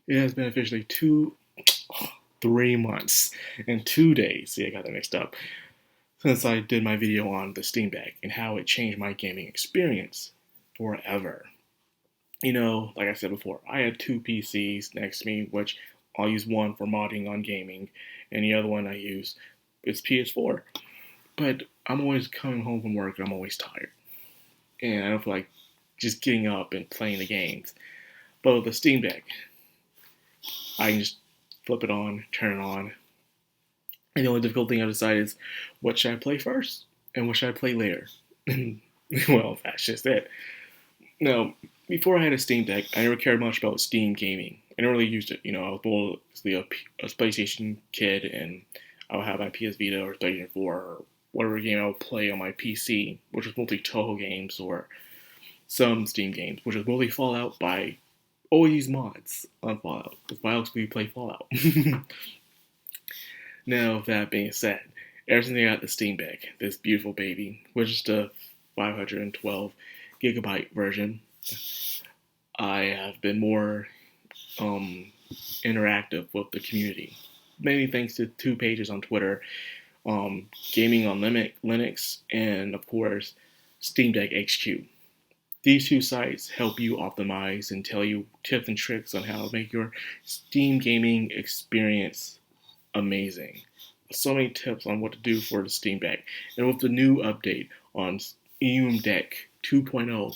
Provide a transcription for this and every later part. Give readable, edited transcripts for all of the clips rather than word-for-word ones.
It has been officially 3 months and 2 days. See, I got that mixed up. Since I did my video on the Steam Deck and how it changed my gaming experience forever. Like I said before, I have two PCs next to me, which I'll use one for modding on gaming, and the other one I use is PS4. But I'm always coming home from work and I'm always tired. And I don't feel like just getting up and playing the games. But with the Steam Deck, I can just flip it on, turn it on. And the only difficult thing I decide is what should I play first and what should I play later. Well, that's just it. Now, before I had a Steam Deck, I never cared much about Steam gaming. I never really used it. I was mostly a PlayStation kid, and I would have my PS Vita or PlayStation 4 or whatever game I would play on my PC, which was mostly Toho games or some Steam games, which was mostly Fallout. By always use mods on Fallout, because why else would you play Fallout? Now, that being said, ever since I got the Steam Deck, this beautiful baby, which is the 512 gigabyte version, I have been more interactive with the community. Mainly thanks to two pages on Twitter, Gaming on Linux, and of course, Steam Deck HQ. These two sites help you optimize and tell you tips and tricks on how to make your Steam gaming experience amazing. So many tips on what to do for the Steam Deck. And with the new update on Steam Deck 2.0,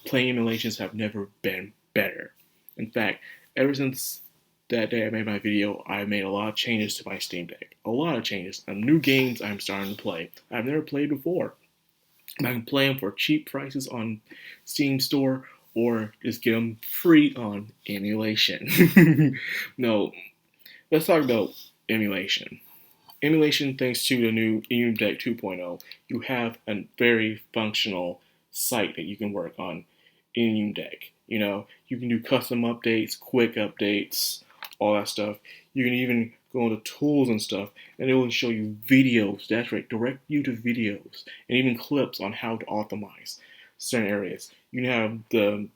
playing emulations have never been better. In fact, ever since that day I made my video, I've made a lot of changes to my Steam Deck. A lot of changes. New games I'm starting to play I've never played before. I can play them for cheap prices on Steam Store or just get them free on emulation. No, let's talk about emulation. Emulation, thanks to the new Steam Deck 2.0, you have a very functional site that you can work on in Steam Deck. You can do custom updates, quick updates, all that stuff. You can even go into tools and stuff, and it will show you videos. That's right, direct you to videos, and even clips on how to optimize certain areas. You can have the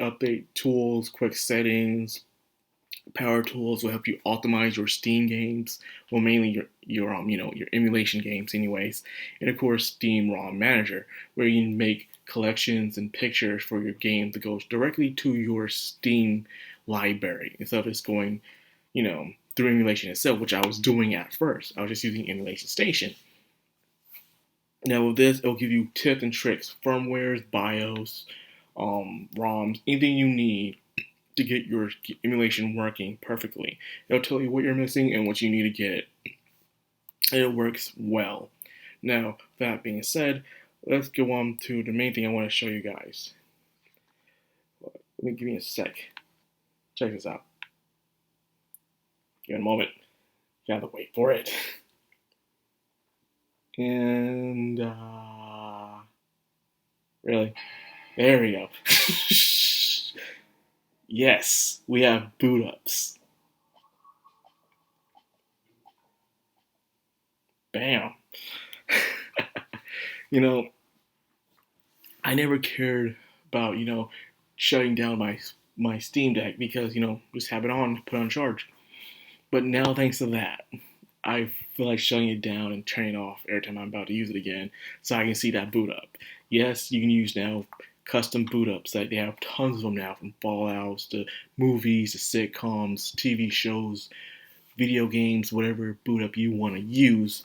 update tools, quick settings, power tools will help you optimize your Steam games. Well, mainly your emulation games, anyways. And of course, Steam ROM Manager, where you can make collections and pictures for your game that goes directly to your Steam library instead of just going, through emulation itself, which I was doing at first. I was just using Emulation Station. Now with this, it'll give you tips and tricks, firmwares, BIOS, ROMs, anything you need to get your emulation working perfectly. It'll tell you what you're missing and what you need to get it. And it works well. Now, that being said, let's go on to the main thing I want to show you guys. Give me a sec. Check this out. Give it a moment. Gotta wait for it. And, really? There we go. Yes, we have boot ups. Bam. I never cared about, shutting down my Steam Deck because, just have it on, put on charge. But now, thanks to that, I feel like shutting it down and turning it off every time I'm about to use it again so I can see that boot up. Yes, you can use now custom boot ups. They have tons of them now, from Fallouts to movies to sitcoms, TV shows, video games, whatever boot up you want to use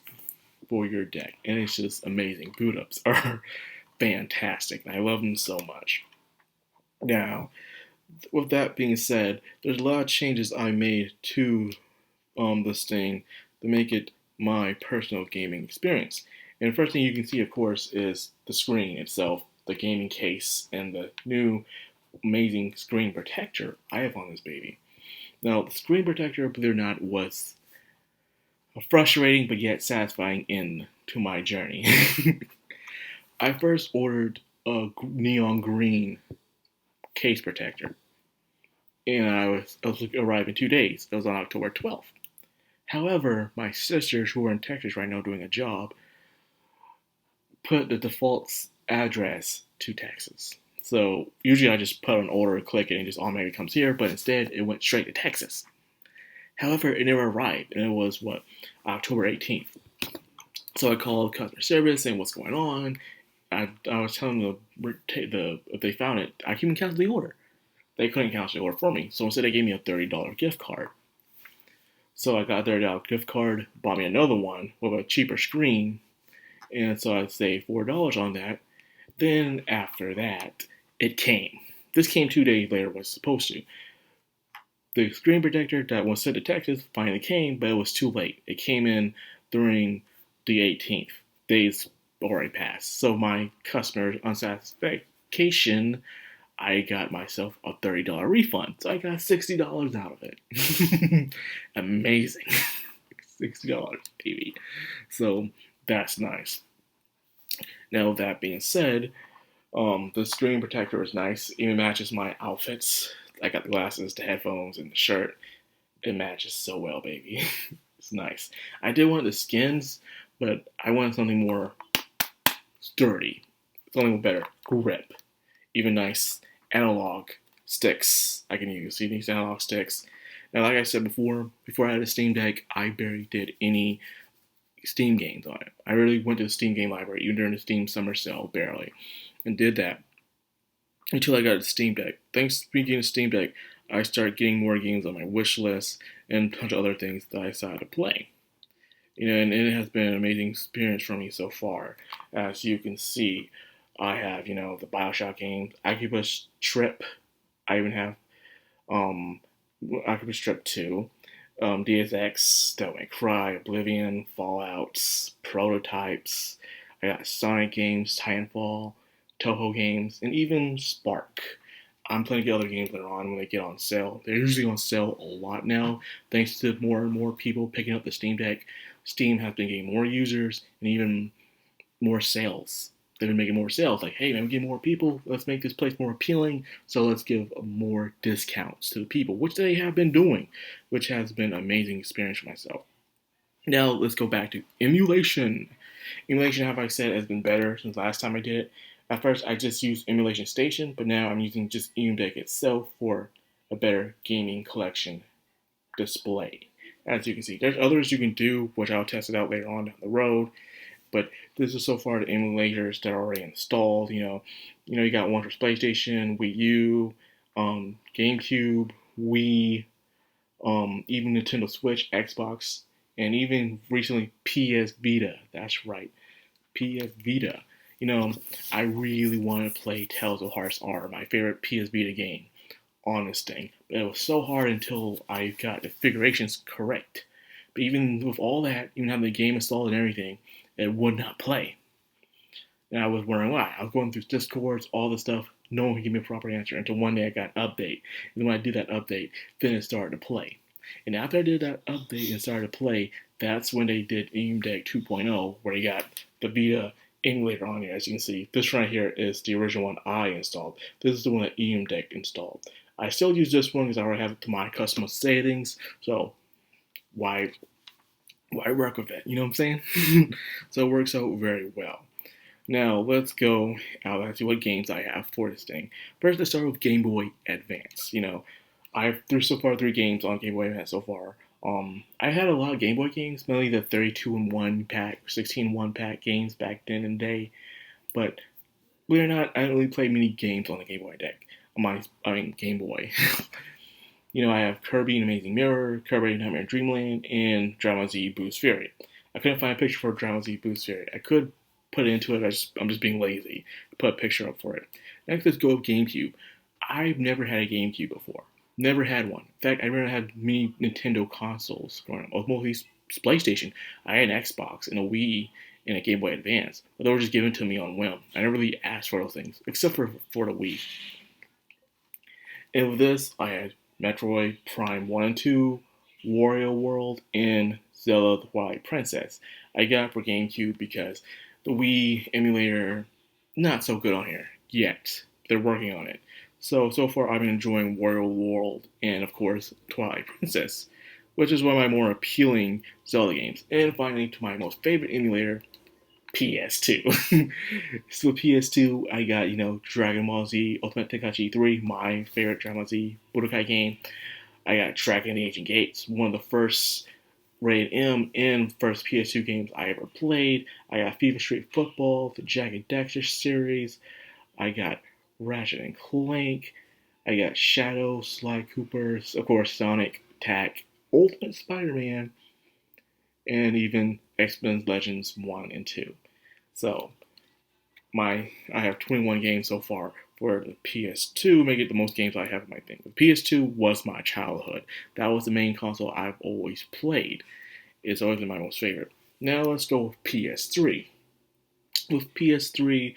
for your deck. And it's just amazing. Boot ups are fantastic. I love them so much. Now, with that being said, there's a lot of changes I made to this thing to make it my personal gaming experience. And the first thing you can see, of course, is the screen itself, the gaming case, and the new amazing screen protector I have on this baby. Now, the screen protector, believe it or not, was a frustrating but yet satisfying end to my journey. I first ordered a neon green case protector, and it was arrived in 2 days. It was on October 12th. However, my sisters, who are in Texas right now doing a job, put the default address to Texas. So usually I just put an order, click it, and it just automatically comes here. But instead, it went straight to Texas. However, it never arrived, and it was October 18th. So I called customer service saying what's going on. I was telling them if they found it, I can cancel the order. They couldn't cancel the order for me, so instead they gave me a $30 gift card. So I got a $30 gift card, bought me another one with a cheaper screen, and so I saved $4 on that. Then after that, it came. This came 2 days later was supposed to. The screen protector that was sent to Texas finally came, but it was too late. It came in during the 18th. Days already passed. So my customer's unsatisfaction, I got myself a $30 refund. So I got $60 out of it. Amazing. $60, baby. So that's nice. Now, that being said, the screen protector is nice. It even matches my outfits. I got the glasses, the headphones, and the shirt. It matches so well, baby. It's nice. I did want the skins, but I wanted something more sturdy. Something with better grip. Even nice analog sticks I can use. See these analog sticks? Now, like I said before I had a Steam Deck, I barely did any Steam games on it. I really went to the Steam game library, even during the Steam summer sale, barely, and did that until I got a Steam Deck. Thanks to getting a Steam Deck, I started getting more games on my wish list and a bunch of other things that I decided to play. And it has been an amazing experience for me so far. As you can see, I have, the Bioshock games, Oculus Trip. I even have Oculus Trip 2, Deus Ex, Devil May Cry, Oblivion, Fallouts, Prototypes. I got Sonic games, Titanfall, Toho games, and even Spark. I'm planning to get other games later on when they get on sale. They're usually on sale a lot now, thanks to more and more people picking up the Steam Deck. Steam has been getting more users and even more sales. They've been making more sales. Like, hey, man, we get more people. Let's make this place more appealing. So let's give more discounts to the people, which they have been doing, which has been an amazing experience for myself. Now let's go back to emulation. Emulation, have I said, has been better since last time I did it. At first, I just used Emulation Station, but now I'm using just EmuDeck itself for a better gaming collection display. As you can see, there's others you can do, which I'll test it out later on down the road. But this is so far the emulators that are already installed. You got one for PlayStation, Wii U, GameCube, Wii, even Nintendo Switch, Xbox, and even recently PS Vita. That's right, PS Vita. I really wanted to play Tales of Hearts R, my favorite PS Vita game, on this thing. But it was so hard until I got the configurations correct. But even with all that, even having the game installed and everything, it would not play. And I was wondering why. I was going through Discords, all this stuff. No one could give me a proper answer until one day I got an update. And when I did that update, then it started to play. And after I did that update and started to play, that's when they did EmuDeck 2.0, where they got the Vita emulator on here. As you can see, this right here is the original one I installed. This is the one that EmuDeck installed. I still use this one because I already have it to my custom settings. So why work with it? You know what I'm saying? So it works out very well. Now let's go out and see what games I have for this thing. First, let's start with Game Boy Advance. I've through so far 3 games on Game Boy Advance so far. I had a lot of Game Boy games, mainly the 32 in 1 pack, 16 1 pack games back then in the day. But believe it or not, I didn't really play many games on the Game Boy deck. Game Boy. I have Kirby and Amazing Mirror, Kirby Nightmare Dreamland, and Dragon Ball Z Boost Fury. I couldn't find a picture for Dragon Ball Z Boost Fury. I could put it into it, I'm just being lazy to put a picture up for it. Next, let's go with GameCube. I've never had a GameCube before. Never had one. In fact, I never had many Nintendo consoles growing up. I was mostly PlayStation. I had an Xbox and a Wii and a Game Boy Advance, but they were just given to me on whim. I never really asked for those things, except for the Wii. And with this, I had Metroid Prime 1 and 2, Wario World, and Zelda the Twilight Princess. I got it for GameCube because the Wii emulator, not so good on here yet. They're working on it. So far I've been enjoying Wario World and, of course, Twilight Princess, which is one of my more appealing Zelda games. And finally, to my most favorite emulator, PS2. So PS2, I got, Dragon Ball Z Ultimate Tenkaichi 3, my favorite Dragon Ball Z Budokai game. I got Dragon the Ancient Gates, one of the first rated M and first PS2 games I ever played. I got FIFA Street Football, the Jack and Daxter series. I got Ratchet and Clank. I got Shadow, Sly Cooper, of course, Sonic, Tack, Ultimate Spider-Man, and even X-Men Legends 1 and 2. So, I have 21 games so far for the PS2, make it the most games I have in my thing. The PS2 was my childhood. That was the main console I've always played. It's always been my most favorite. Now let's go with PS3. With PS3,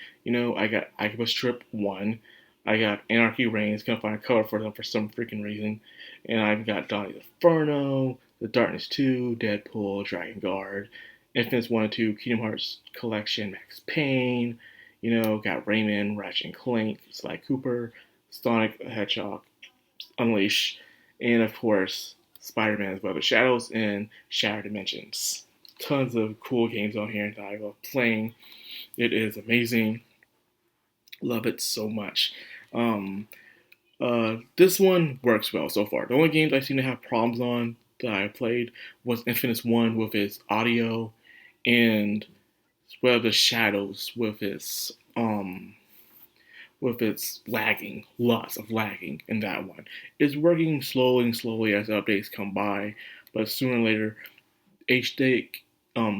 I got Ichabus Trip 1. I got Anarchy Reigns, couldn't find a cover for them for some freaking reason. And I've got Donnie's Inferno, The Darkness 2, Deadpool, Dragon Guard, Infamous 1 and 2, Kingdom Hearts Collection, Max Payne, got Rayman, Ratchet and Clank, Sly Cooper, Sonic the Hedgehog, Unleash, and of course, Spider-Man's Web of Shadows and Shattered Dimensions. Tons of cool games on here that I love playing. It is amazing. Love it so much. This one works well so far. The only games I seem to have problems on that I played was Infamous 1 with its audio and Web of Shadows with its lagging, lots of lagging in that one. It's working slowly as updates come by, but sooner or later,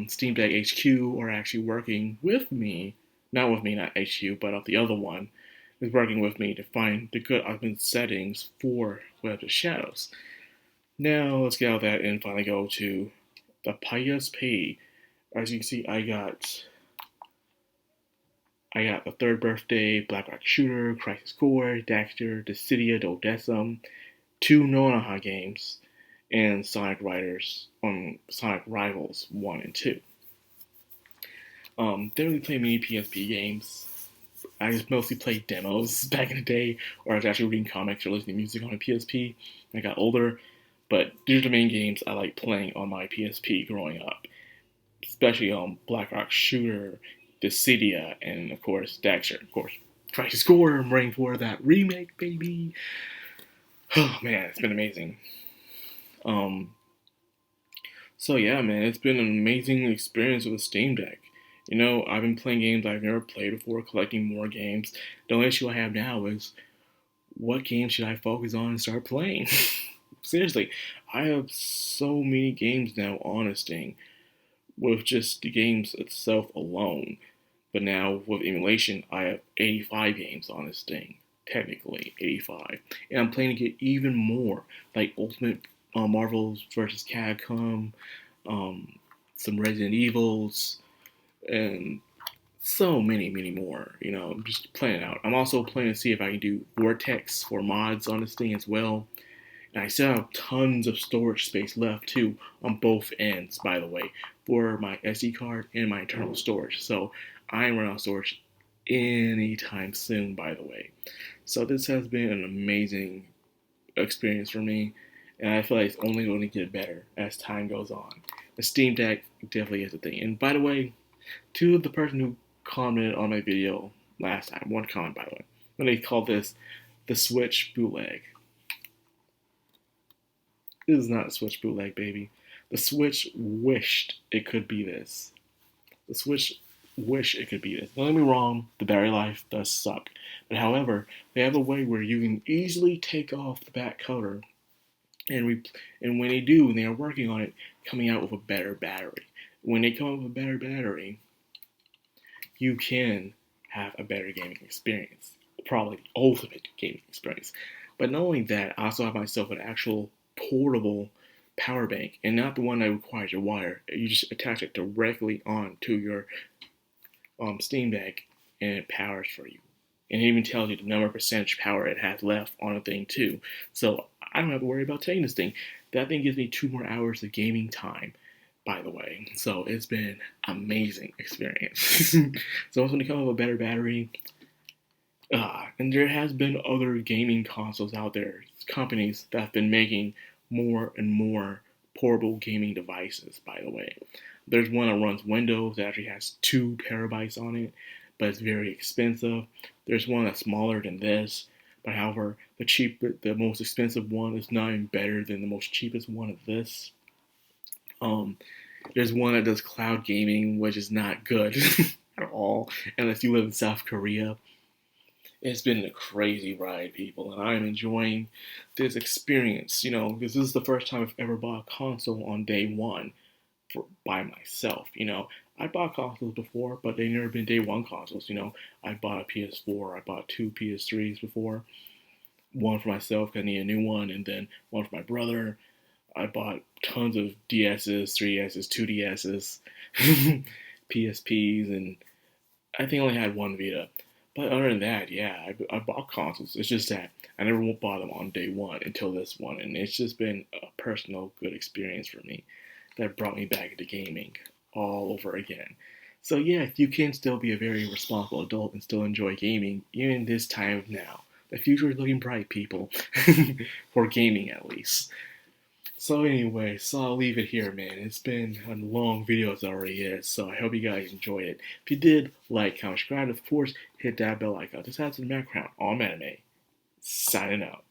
Steam Deck HQ are actually working with me, not HQ, but the other one, is working with me to find the good optimum settings for Web of Shadows. Now let's get out of that and finally go to the PSP. As you can see, I got the Third Birthday, Black Rock Shooter, Crisis Core, Daxter, Dissidia, Dodecim, 2 Nonaha games, and Sonic Rivals 1 and 2. Didn't really play many PSP games. I just mostly played demos back in the day, or I was actually reading comics or listening to music on a PSP. I got older, but these are the main games I like playing on my PSP growing up, especially Black Rock Shooter, Dissidia, and of course Daxter. Of course, Crisis Core. I'm waiting for that remake, baby. Oh man, it's been amazing. So yeah, man, it's been an amazing experience with the Steam Deck. I've been playing games I've never played before, collecting more games. The only issue I have now is, what game should I focus on and start playing? Seriously, I have so many games now on Steam with just the games itself alone. But now with emulation, I have 85 games on Steam. Technically, 85. And I'm planning to get even more, like Ultimate Marvels vs. Capcom, some Resident Evils, and so many more. I'm just planning out. I'm also planning to see if I can do Vortex for mods on this thing as well. And I still have tons of storage space left too on both ends, by the way, for my SD card and my internal storage. So I ain't running out of storage anytime soon, by the way. So this has been an amazing experience for me, and I feel like it's only going to get better as time goes on. The Steam Deck definitely is a thing. And by the way, to the person who commented on my video last time, one comment by the way, when they called this the Switch bootleg. This is not a Switch bootleg, baby. The Switch wished it could be this. The Switch wish it could be this. Don't get me wrong, the battery life does suck. But however, they have a way where you can easily take off the back cover, and when they do, and they are working on it, coming out with a better battery. When they come up with a better battery, you can have a better gaming experience. Probably the ultimate gaming experience. But not only that, I also have myself an actual portable power bank, and not the one that requires a wire. You just attach it directly onto your Steam Deck, and it powers for you. And it even tells you the number of percentage power it has left on the thing too. So I don't have to worry about taking this thing. That thing gives me 2 more hours of gaming time, by the way. So it's been amazing experience. So it's going to come with a better battery. And there has been other gaming consoles out there, companies that have been making more and more portable gaming devices, by the way. There's one that runs Windows that actually has 2 terabytes on it, but it's very expensive. There's one that's smaller than this, but however, the most expensive one is not even better than the most cheapest one of this. Um, there's one that does cloud gaming, which is not good at all, unless you live in South Korea. It's been a crazy ride, people, and I'm enjoying this experience. Because this is the first time I've ever bought a console on day one by myself. I bought consoles before, but they never been day one consoles. I bought a PS4, I bought 2 PS3s before, one for myself because I need a new one, and then one for my brother. I bought tons of DSs, 3DSs, 2DSs, PSPs, and I think I only had one Vita. But other than that, yeah, I bought consoles. It's just that I never bought them on day one until this one, and it's just been a personal good experience for me that brought me back into gaming all over again. So yeah, you can still be a very responsible adult and still enjoy gaming, even this time of now. The future is looking bright, people, for gaming at least. So anyway, so I'll leave it here, man. It's been a long video as it already is, so I hope you guys enjoyed it. If you did, like, comment, subscribe, of course, hit that bell icon. This has been Madcrown, all anime, signing out.